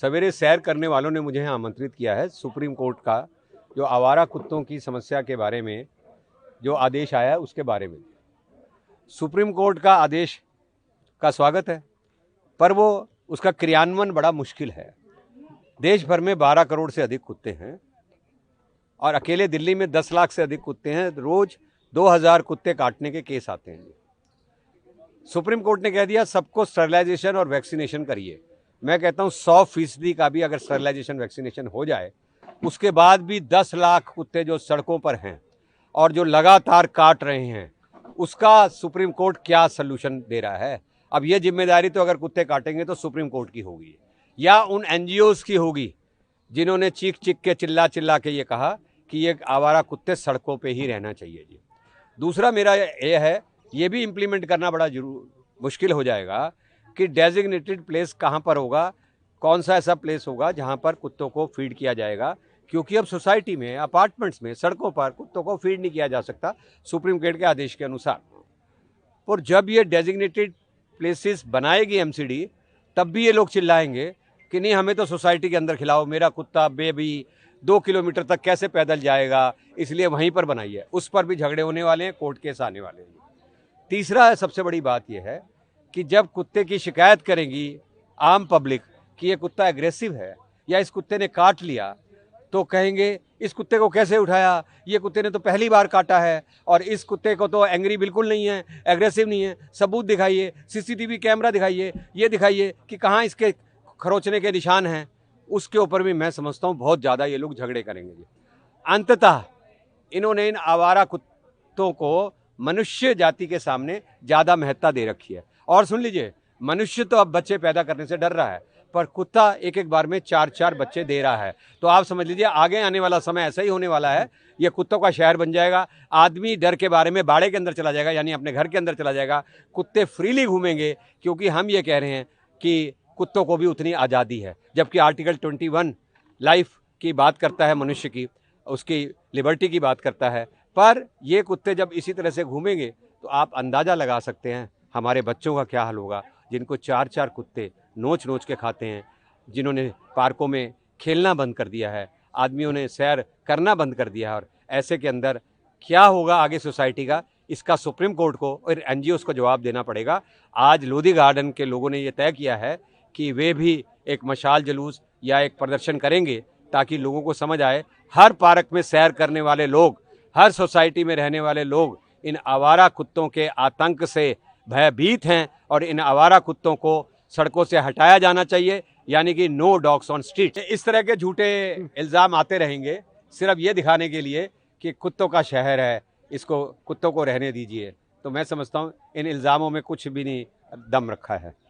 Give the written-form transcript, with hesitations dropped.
सवेरे सैर करने वालों ने मुझे यहाँ आमंत्रित किया है। सुप्रीम कोर्ट का जो आवारा कुत्तों की समस्या के बारे में जो आदेश आया है उसके बारे में। सुप्रीम कोर्ट का आदेश का स्वागत है, पर वो उसका क्रियान्वयन बड़ा मुश्किल है। देश भर में 12 करोड़ से अधिक कुत्ते हैं और अकेले दिल्ली में 10 लाख से अधिक कुत्ते हैं। रोज 2000 कुत्ते काटने के केस आते हैं। सुप्रीम कोर्ट ने कह दिया सबको स्टरलाइजेशन और वैक्सीनेशन करिए। मैं कहता हूँ 100% का भी अगर स्टरलाइजेशन वैक्सीनेशन हो जाए, उसके बाद भी 10 लाख कुत्ते जो सड़कों पर हैं और जो लगातार काट रहे हैं, उसका सुप्रीम कोर्ट क्या सलूशन दे रहा है। अब ये जिम्मेदारी तो अगर कुत्ते काटेंगे तो सुप्रीम कोर्ट की होगी या उन NGOs की होगी जिन्होंने चीख चीख के चिल्ला चिल्ला के ये कहा कि ये आवारा कुत्ते सड़कों पे ही रहना चाहिए जी। दूसरा मेरा ये है, ये भी इम्प्लीमेंट करना बड़ा मुश्किल हो जाएगा कि डेजिग्नेटेड प्लेस कहाँ पर होगा, कौन सा ऐसा प्लेस होगा जहाँ पर कुत्तों को फीड किया जाएगा, क्योंकि अब सोसाइटी में, अपार्टमेंट्स में, सड़कों पर कुत्तों को फीड नहीं किया जा सकता सुप्रीम कोर्ट के आदेश के अनुसार। और जब ये डेजिग्नेटेड प्लेसेस बनाएगी MCD, तब भी ये लोग चिल्लाएंगे कि नहीं हमें तो सोसाइटी के अंदर खिलाओ, मेरा कुत्ता बेबी 2 किलोमीटर तक कैसे पैदल जाएगा, इसलिए वहीं पर बनाइए। उस पर भी झगड़े होने वाले हैं, कोर्ट केस आने वाले हैं। तीसरा सबसे बड़ी बात यह है कि जब कुत्ते की शिकायत करेंगी आम पब्लिक कि ये कुत्ता एग्रेसिव है या इस कुत्ते ने काट लिया, तो कहेंगे इस कुत्ते को कैसे उठाया, ये कुत्ते ने तो पहली बार काटा है और इस कुत्ते को तो एंग्री बिल्कुल नहीं है, एग्रेसिव नहीं है, सबूत दिखाइए, CCTV कैमरा दिखाइए, ये दिखाइए कि कहाँ इसके खरोचने के निशान हैं। उसके ऊपर भी मैं समझता हूँ बहुत ज़्यादा ये लोग झगड़े करेंगे। अंततः इन्होंने इन आवारा कुत्तों को मनुष्य जाति के सामने ज़्यादा महत्ता दे रखी है। और सुन लीजिए, मनुष्य तो अब बच्चे पैदा करने से डर रहा है, पर कुत्ता एक बार में 4 बच्चे दे रहा है। तो आप समझ लीजिए आगे आने वाला समय ऐसा ही होने वाला है, ये कुत्तों का शहर बन जाएगा। आदमी डर के बारे में बाड़े के अंदर चला जाएगा, यानी अपने घर के अंदर चला जाएगा। कुत्ते फ्रीली घूमेंगे, क्योंकि हम ये कह रहे हैं कि कुत्तों को भी उतनी आज़ादी है। जबकि आर्टिकल 21 लाइफ की बात करता है, मनुष्य की, उसकी लिबर्टी की बात करता है। पर ये कुत्ते जब इसी तरह से घूमेंगे तो आप अंदाज़ा लगा सकते हैं हमारे बच्चों का क्या हाल होगा, जिनको 4 कुत्ते नोच नोच के खाते हैं, जिन्होंने पार्कों में खेलना बंद कर दिया है, आदमियों ने सैर करना बंद कर दिया है। और ऐसे के अंदर क्या होगा आगे सोसाइटी का, इसका सुप्रीम कोर्ट को और NGOs को जवाब देना पड़ेगा। आज लोधी गार्डन के लोगों ने ये तय किया है कि वे भी एक मशाल जुलूस या एक प्रदर्शन करेंगे, ताकि लोगों को समझ आए, हर पार्क में सैर करने वाले लोग, हर सोसाइटी में रहने वाले लोग इन आवारा कुत्तों के आतंक से भयभीत हैं और इन आवारा कुत्तों को सड़कों से हटाया जाना चाहिए, यानी कि नो डॉग्स ऑन स्ट्रीट। इस तरह के झूठे इल्ज़ाम आते रहेंगे सिर्फ ये दिखाने के लिए कि कुत्तों का शहर है, इसको कुत्तों को रहने दीजिए। तो मैं समझता हूँ इन इल्ज़ामों में कुछ भी नहीं दम रखा है।